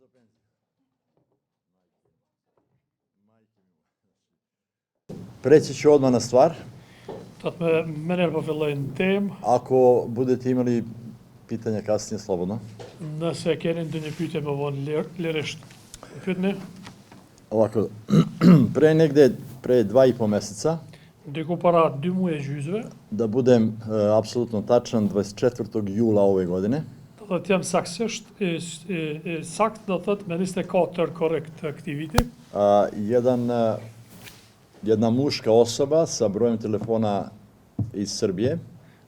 za penziju. Preći ću odmah na stvar. Meneer po filloj në temë. Ako budete imali pitanja kasnije, slobodno. Nëse keni ndonjë pyetje më vonë lirisht. Pyetni. Ovako, pre 2,5 meseca, Diku para 2 muaj e gjysmë, da budem apsolutno tačan, 24. jula ove godine, do të jam saktësisht sakt do thot me 24 korrekt këtij viti, jedna muška osoba sa brojem telefona iz Srbije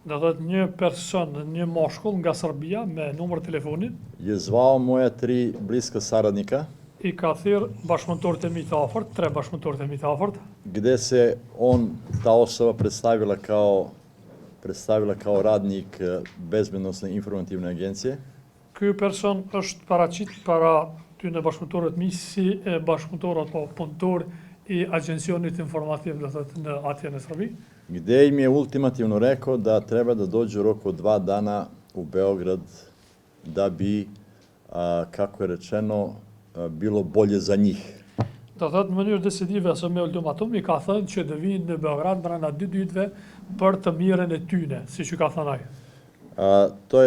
do thot një person, një mashkull nga Serbia me numër telefoni, je zvao moja 3 bliska saradnika, I ka thirr bashkëpunëtorët e mi të afërt, 3 bashkëpunëtorët e mi të afërt, gde se ta osoba predstavila kao radnik Bezbednosne informativne agencije. Ky person është paraqit para tyne bashkëpunëtorët mi si bashkëpunëtor apo punëtor I Agencionit informativ do thot në atje në Serbi. Gde im je ultimativno rekao da treba da dođu u roku od 2 dana u Beograd da bi, kako je rečeno, bilo bolje za njih. Do thot në mënyrë decisive ose me ultimatum I ka thënë që të vinë në Beograd brenda 2 ditëve për të mirën e tyne, siç ka thënë ai.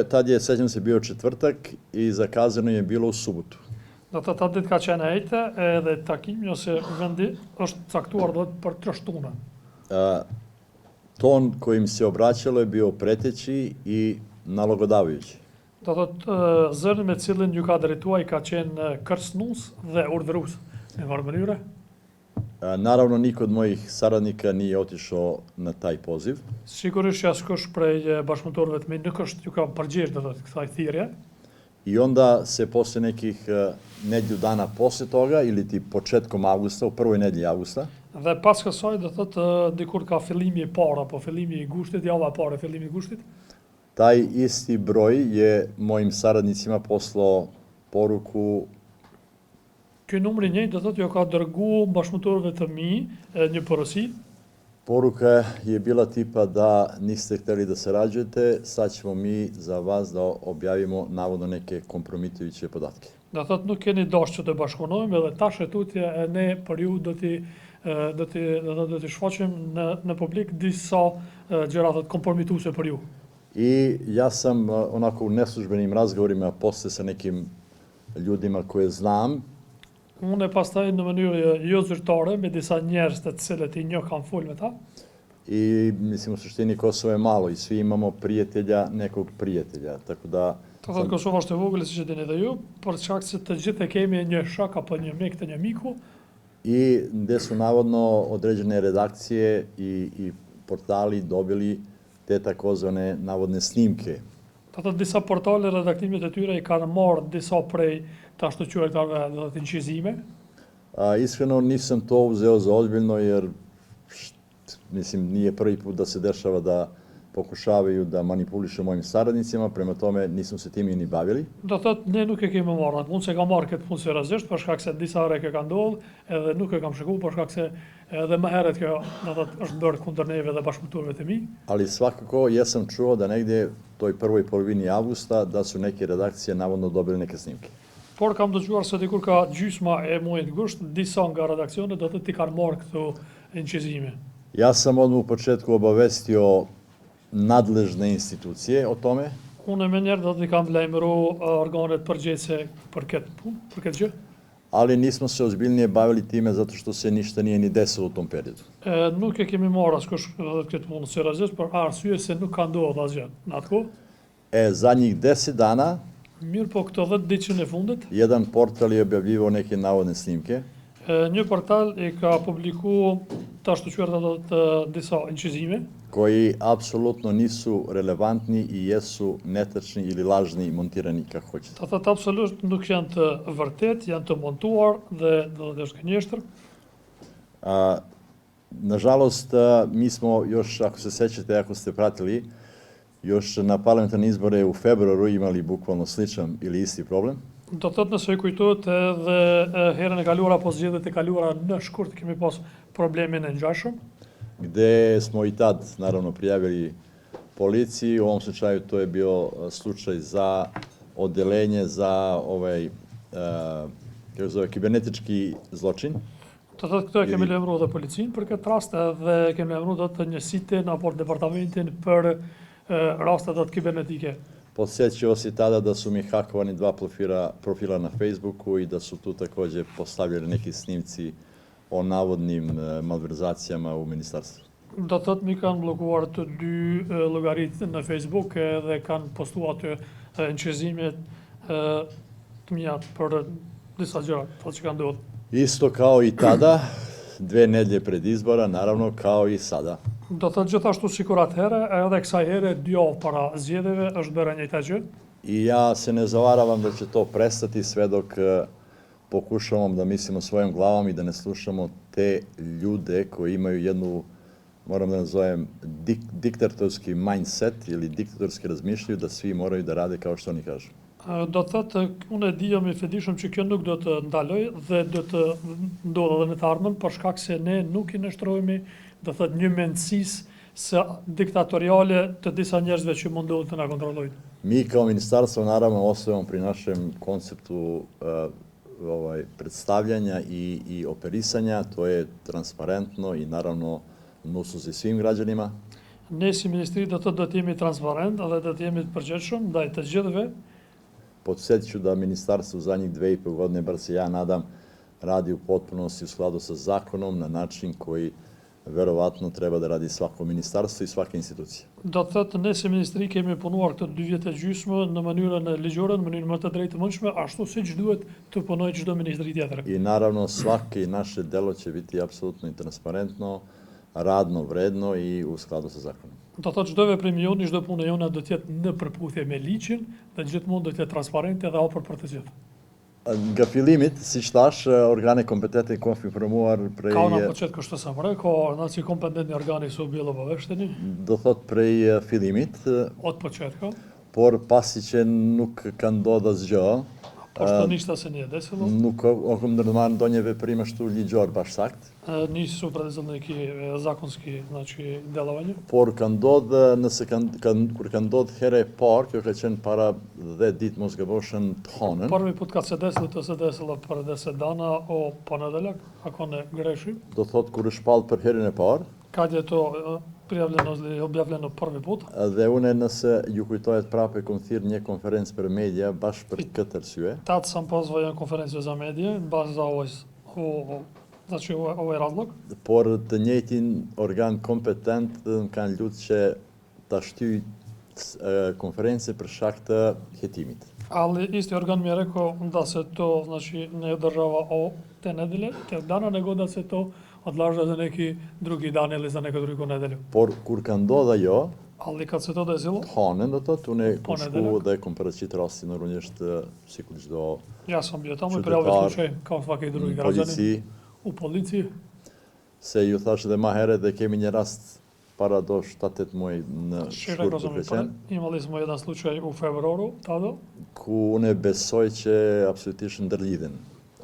Tad je, sećam se, bio četvrtak I zakazano je bilo u subotu. Do thot atë ditë ka qenë ejte edhe takimi ose vendi është caktuar do të për 3 shtunë. Ton kojim se obraćalo je bio preteći I nalogodavajući. Do thot zëri me cilin ju ka drejtuar ka qenë kërcënues dhe urdhërues në varë mënyre. Naravno, niko od mojih saradnika nije otišao na taj poziv. Sigurisht që askush prej bashkëpunëtorëve të mi nuk është ju ka përgjigjë do thot kësaj thirrje. I onda se posle nekih nedjelju dana posle toga, ili ti početkom avgusta, u prvoj nedjelji avgusta, Dhe pas kësaj do thot dikur ka fillimi I parë apo fillimi I gushtit, java e parë e fillimi I gushtit, taj isti broj je mojim saradnicima poslao poruku. Ky numri njëjtë do thot ju ka dërguar bashkëpunëtorëve të mi një porosi. Poruka je bila tipa da niste hteli da sarađujete, sad ćemo mi za vas da objavimo navodno neke kompromitujuće podatke. Do thot nuk keni dashur që të bashkëpunojmë edhe tash e tutje e ne për ju do t'i shfaqim në publik disa gjëra të kompromituese për ju. I ja sam onako u neslužbenim razgovorima posle sa nekim ljudima koje znam, Unë pastaj në mënyrë jo zyrtare me disa njerëz të cilët I njoh kam folë me ta. I mislim u suštini Kosovo je malo I svi imamo prijatelja nekog prijatelja, tako da... Do thot Kosova është e vogël siç e dini edhe ju, për shkak se të gjithë e kemi një shok apo një mik të një miku. I gde su navodno određene redakcije I portali dobili te takozvane navodne snimke. Do thot disa portale redaktimit e tyre I kanë marrë disa prej të ashtu quajturve do të incizime. Iskreno nisam to uzeo za ozbiljno jer mislim nije prvi put da se dešava da pokušavaju da manipulišu mojim saradnicima, prema tome nisam se tim I ni bavili. Do thot ne nuk e kemi marrë atë punë, se kam marrë këtë punë seriozisht për shkak se disa herë që ka ndodhur, edhe nuk e kam shikuar për shkak se edhe më herët kjo do thot është bërë kundër neve dhe bashkëpunëtorëve të mi. Ali svakako jesam čuo da negdje toj prvoj polovini avgusta da su neke redakcije navodno dobili neke snimke. Por kam dëgjuar se dikur ka gjysma e muajit gusht, disa nga redakcionet do të ti kanë marrë këto incizime. Ja sam odmah u početku obavestio nadležne institucije o tome. Unë me njerë do të kam lajmëruar organet përgjegjëse për këtë gjë. Ali nismo se ozbiljnije bavili time zato što se ništa nije ni desilo u tom periodu. Nuk e kemi marrë askush këtë punë seriozisht për arsye se nuk ka ndodhur asgjë në atë kohë. Zadnjih 10 dana Mirë po këto 10 ditë e fundit, jedan portal je objavljivao neke navodne snimke. Një portal I ka publikuar të ashtu quajtura disa incizime koji apsolutno nisu relevantni I jesu netačni ili lažni montirani kako hoćete. Do thot absolutisht nuk janë të vërtet, janë të montuar dhe do të është gënjeshtër. Nažalost, mi smo još, ako se sećate, ako ste pratili, još na parlamentarne izbore u februaru imali bukvalno sličan ili isti problem. Do thot nëse I kujtohet edhe herën e kaluar apo zgjedhjet e kaluara në shkurt kemi pas problemin e ngjashëm. Gde smo I tad, naravno, prijavili policiji. U ovom slučaju to je bio slučaj za odelenje za kjo zove kibernetički zločin. Të thotë këto e kemi lajmëruar dhe policinë për këtë rast edhe kemi lajmëruar do të njësitin apo departamentin për raste të kibernetike. Podsjećao si tada da su mi hakovani 2 profila na Facebooku i da su tu takođe postavljeni neki snimci o navodnim malverzacijama u ministarstvu. Do thotë mi kanë bllokuar të 2 llogaritë në Facebook dhe kanë postuar aty nqezime të mia për disa gjëra që kanë ndodhur. Isto kao i tada, 2 nedjelje pred izbora, naravno kao i sada. Do thotë gjithashtu sikur atëherë, edhe kësaj here 2 javë para zgjedhjeve është bërë njëjta gjë. I ja se ne zavaravam da će to prestati sve dok pokušavamo da mislimo svojom glavom i da ne slušamo te ljude koji imaju jednu, moram da nazovem, diktatorski mindset ili diktatorski razmišljaju da svi moraju da rade kao što oni kažu. Do thotë, unë e di jam i fedishëm që kjo nuk do të ndaloj dhe do të ndodhë edhe në të ardhmen për shkak se ne nuk i nështrohemi, do thotë një mendësisë diktatoriale të disa njerëzve që mundohen të na kontrollojnë. Mi kao ministarstvo naravno ostajemo pri našem konceptu predstavljanja i operisanja, to je transparentno i naravno në usluzi svim građanima. Ne si ministri do të jemi transparent dhe do të jemi të përgjegjshëm ndaj të gjithëve. Podsjetit ću da ministarstvo u zadnjih 2,5 godine, bar se ja nadam, radi u potpunosti u skladu sa zakonom na način koji verovatno treba da radi svako ministarstvo i svaka institucija. Do të thotë ne si ministri kemi punuar këtë 2 vjet e gjysmë në mënyrën ligjore, në mënyrën më të drejtëmundshme, ashtu siç duhet të punojë çdo ministri tjetër. I naravno svaki naše delo će biti apsolutno i transparentno, radno, vredno i u skladu sa zakonom. Do thotë çdo veprim jon, çdo punë jone do të jetë në përputhje me ligjin dhe gjithmonë do të jetë transparente dhe hapur për të gjithë. Nga fillimit, siç thash, organe kompetente konfirmuar prej... Kao na početku što sam rekao, znači kompetentni organi su bili obavešteni. Do thot prej fillimit. Od početka. Por pasi që nuk ka ndodhur asgjë. Pošto ništa se nije desilo. Nuk oko ndërmarr ndonjë veprim ashtu ligjor bashkakt. Nisu preduzeli neki zakonski, znači delovanje. Por ka ndodhur nëse kur ka ndodhur herë e parë, kjo ka qenë para 10 ditë mos gaboshën të hënën. Prvi put kad se desilo, to se desilo për 10 dana o ponedeljak, ako ne grešim. Do thot kur është shpall për herën e parë. Kad je to objavljeno prvi put. Dhe une nëse ju kujtohet prapë kom thirrë një konferencë për media bashkë për këtë arsye. Tad sam pozvao jednu konferenciju za medije, baš za ovaj razlog. Por të njëjtin organ kompetent më kanë lutur që ta shtyj konferencë për shkak të hetimit. Ali isti organ mi je rekao da se to znači ne održava te nedelje, te dana, nego da se to odlaže za neki drugi dan ili za neku drugu nedelju. Por kur ka ndodhur ajo, ali kad se to desilo, hënën do thotë unë ku shku dhe kom paraqitur rastin normalisht sikur çdo. Ja sam bio tamo i prijavio slučaj kao svaki drugi građanin u policiji. Se ju thash edhe më herët dhe kemi një rast para do 7-8 muaj në shkurt. Imali smo jedan slučaj u februaru tada. Ku unë besoj që absolutisht ndërlidhen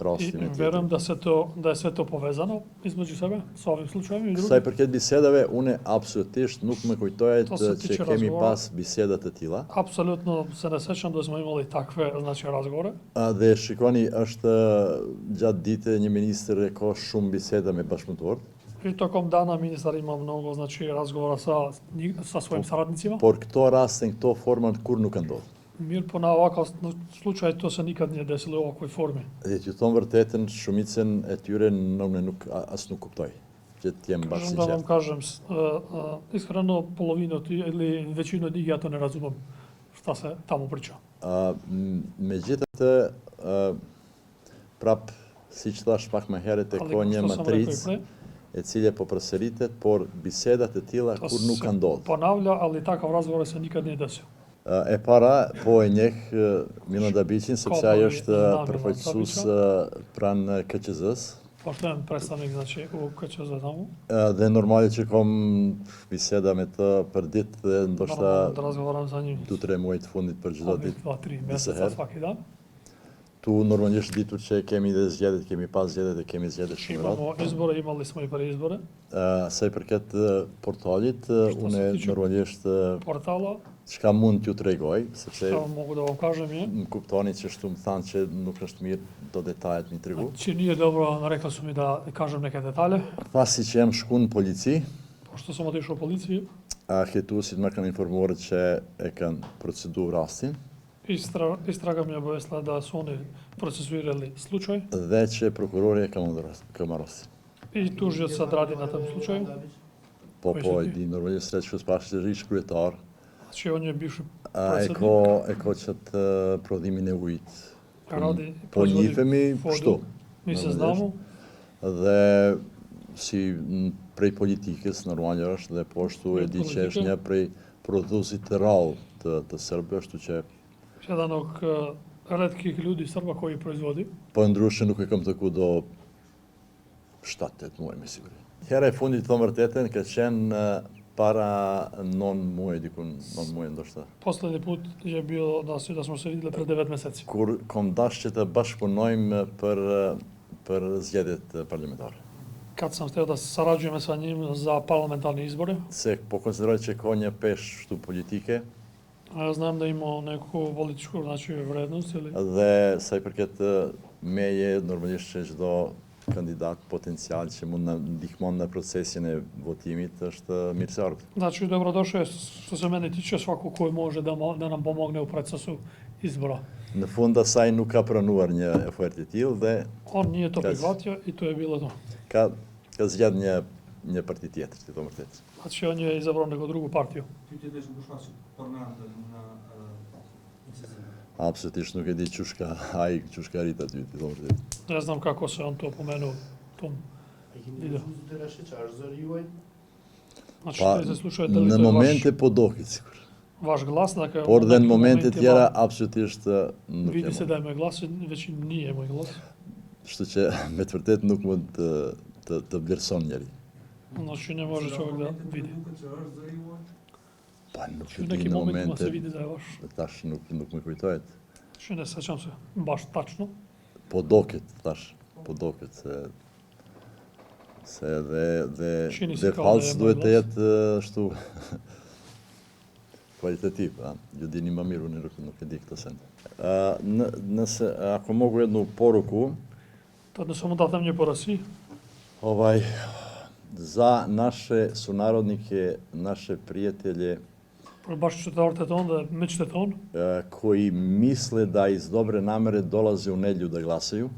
rastin e tij. Verujem da je sve to povezano između sebe sa ovim slučajem i drugim. Sa i përket bisedave, unë absolutisht nuk më kujtohet që kemi pas biseda të tilla. Apsolutno se ne sećam da smo imali takve znači razgovore. Dhe shikoni, është gjatë dite një ministër e ka shumë biseda me bashkëpunëtorët. I tokom dana ministar ima mnogo znači razgovora sa svojim saradnicima. Por këto raste, në këto forma kur nuk ka ndodhur. Mirë, po na ovakav slučaj to se nikad nije desilo u ovakvoj formi. Dhe t'ju thon vërtetën, shumicën e tyre nuk kuptoj. Që t'jem baš sinqert. Da vam kažem, iskreno polovinu ili većinu od njih ja to ne razumem šta se tamo priča. Megjithatë, prap siç thash pak më herët, ka një matricë e cila po përsëritet, por bisedat e tilla kur nuk kanë ndodhur. Ponavlja, ali takav razgovor se nikad nije desio. E para, po e njeh Milan Dabiqin, sepse ajo është përfaqësues pranë KQZ-s. Pošten predstavnik znači u KQZ tamo. Dhe normale që kom biseda me të për ditë dhe ndoshta 2-3 muaj të fundit për çdo ditë. 2-3 meseca svaki dan. Tu normalisht ditur që kemi dhe zgjedhjet, kemi pas zgjedhjet dhe kemi zgjedhje shumë rrallë. Imamo izbore, imali smo i për izbore. Sa i përket portalit, unë normalisht portala çka mund t'ju tregoj, sepse Šta vam mogu da vam kažem je, më kuptoni që shtu më thanë që nuk është mirë do detajet mi tregu. që nije dobro, rekla su mi da kažem neke detalje, Pasi që jam shku në polici, pošto sam otišao u policiji, arhituesit më kanë informuar që e kanë proceduar rastin istraga mi je obavestila da su oni procesuirali slučaj dhe që prokurori e ka marrosi. i tužioc sad radi na tom slučaju. Po e di normalisht sreç që pashë të rish kryetar, Znači on je bivši e ko që të prodhimin e ujit. radi, Po njifemi vodu. shtu. Mi se znamo, Dhe si prej politikës normalno është dhe po ashtu e di që është një prej prodhuesit të rrallë të Serbë, ashtu që jedan od retkih ljudi Srba koji proizvodi. po ndryshe nuk e kam të ku do 7-8 muaj me siguri. Hera e fundit të vërtetën ka qenë para 9 muaj, dikun 9 muaj ndoshta. Poslednji put je bio da smo se vidjeli pre 9 meseci. Kur kom dash që të bashkëpunojmë për zgjedhjet parlamentare. Kad sam hteo da sarađujemo sa njim za parlamentarne izbore, Se po konsideroj që ka një peshë shtu politike a ja znam da imao neku političku znači, vrednost ili dhe sa i përket meje, normalisht që çdo kandidat potencial që mund na ndihmon në procesin e votimit është mirëseardhur. Znači, dobrodošao je, što se mene tiče, svako koji može da nam pomogne u procesu izbora. Në fund asaj nuk ka pranuar një ofertë e tillë dhe On nije to prihvatio i to je bilo to. ka zgjedh një parti tjetër, ti thon vërtet. Znači, on je izabrao neku drugu partiju. Ty ti desh mbushmash përmendën në incizim. Apsolutisht nuk e di çushka rit aty, ti thon vërtet. Ne znam kako se on to pomenuo tom. A keni dëgjuar të rashë çfarë zëri juaj? Znači, Pa, to se slušao da li në to je momente po doket sikur. vaš glas, dakle, Por dhe në nekim momente momentima tjera apsolutisht nuk vidi e se mund. da je moj glas, već i nije moj glas. Kështu që me të vërtet nuk mund të vlerëson njeri. Znači, ne može čovjek da vidi. Duket që është zëri juaj. Pa nuk Znači, e u di nekim në momentima se momente, vidi da je vaš. tash nuk më kujtohet. Znači, ne sećam se baš tačno. Po doket, se Čini se dhe kao falës da je duhet moj të glas. jetë ashtu kvalitativ, a? Ju dini më mirë, unë nuk e di këtë send. Nëse ako mogu jednu poruku, Tad ne samo da dam një porasi, za naše sunarodnike, naše prijatelje për bashkëqytetarët e tonë dhe miqtë e tonë, koji misle da iz dobre namere dolaze u nedjelju da glasaju,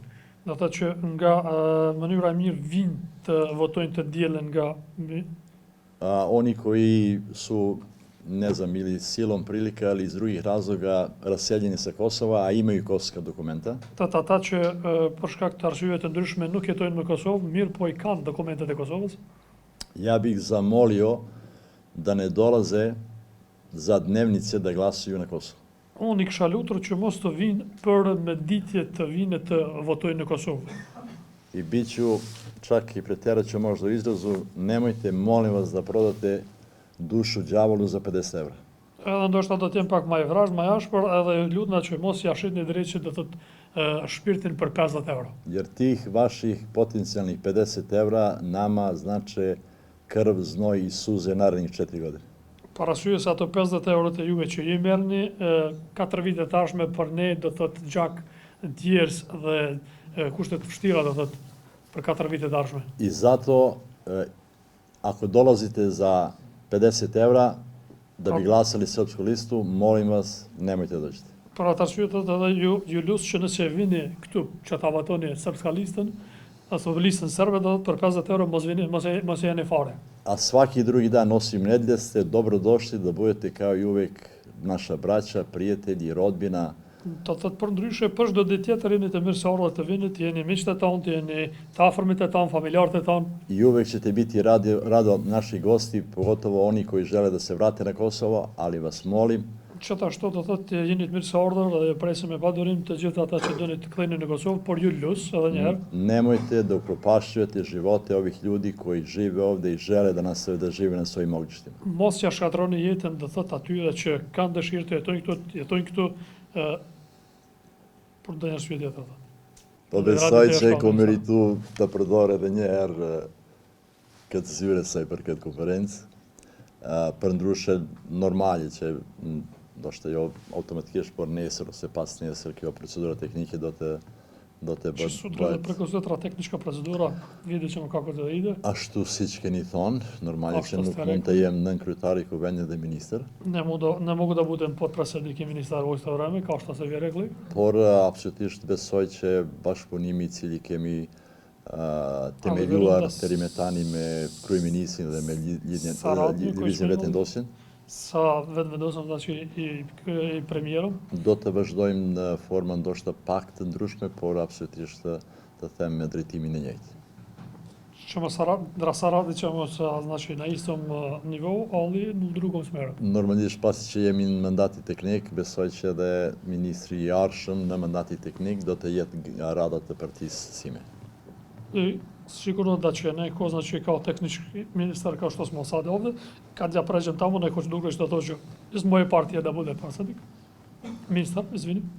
ata që nga mënyra e mirë vinë të votojnë të dielën nga oni koji su, ne znam, ili silom prilika ili iz drugih razloga raseljeni sa Kosova, a imaju kosovska dokumenta, ata që për shkak të arsyeve të ndryshme nuk jetojnë në Kosovë, mirë po i kanë dokumentet e Kosovës. ja bih zamolio da ne dolaze za dnevnice da glasuju na Kosovo. Unë i kisha lutur që mos të vinë për me ditje të vinë të votojnë në Kosovë. I bit ću čak i pretjerat ću možda u izrazu, nemojte molim vas da prodate dušu đavolu za 50 evra. Edhe ndoshta do të jem pak më i vrazh, më i ashpër, edhe lutna që mos ja shitni drejt që do të shpirtin për 50 euro. Jer tih vaših potencijalnih 50 evra nama znače krv, znoj i suze narednih 4 godine. Parasysh se ato 50 euro të juve që ju merrni, 4 vite tashme për ne do thotë gjak, djers dhe kushte të vështira do thotë për 4 vite tashme. I zato, ako dolazite za 50 evra da bi glasali srpsku listu, molim vas, nemojte dođite. Për atë arsye do të ju lus që nëse vini këtu që ta votoni srpska listën, aso listën serbe do për 50 euro mos jeni fare. A svaki drugi dan osim nedjelje ste dobrodošli da budete kao i uvek naša braća, prijatelji, rodbina. Do thotë për ndryshe për çdo ditë tjetër jeni të mirëseardhur të vini, të jeni miqtë e tonë, të jeni të afërmit e tonë, familjarët e tonë. I uvek ćete biti rado naši gosti, pogotovo oni koji žele da se vrate na Kosovo, ali vas molim, Gjithashtu do thotë jeni të mirëseardhur dhe presim me padurim të gjithë ata që doni të ktheheni në Kosovë, por ju lus edhe një herë. nemojte da upropašćujete živote ovih ljudi koji žive ovde i žele da nastave da žive na svojim ognjištima. Mos ja shkatroni jetën do thotë atyre që kanë dëshirë të jetojnë këtu për ndonjë arsye tjetër. Po besoj që e ko meritu të përdor edhe një herë këtë zyre saj për këtë konferencë. përndryshe normale që ndoshta jo automatikisht, por nesër ose pas nesër kjo procedura teknike do të Që sutra dhe prekosutra tehnička procedura, vidjet ćemo kako da ide. ashtu siç keni thonë, normale Ashtu që nuk ste mund të rekli. jem nën kryetari i kuvendit dhe ministër, Ne mogu da budem potpredsjednik i ministar u isto vreme, kao što ste vi rekli. por absolutisht besoj që bashkëpunimi i cili kemi themeluar deri me tani me kryeministrin dhe me lëvizjen vetëvendosjen, Sa vetëvendosjen, znači i premijerom. do të vazhdojmë në forma ndoshta pak të ndryshme, por absolutisht të them me drejtimin e njëjtë. Radit ćemo znači, na istom nivou, ali u drugom smeru. Normalisht pasi që jemi në mandati teknik, besoj që edhe ministri i ardhshëm në mandati teknik do të jetë rada të partisë sime. I sigurno da će neko, znači kao tehnički ministar, kao što smo sad ovde, kad ja pređem tamo, neko će dugo što dođe iz moje partije da bude predsjednik. Ministar, izvinim.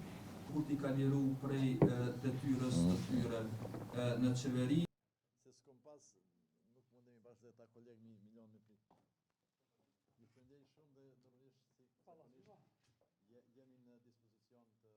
Kur t'i ka liru prej detyrës të tyre në qeveri. Se s'kom pas, nuk mundemi pas dhe ta kolegë një milion me prit. Ju shpëndej shumë dhe normalisht jemi në dispozicion të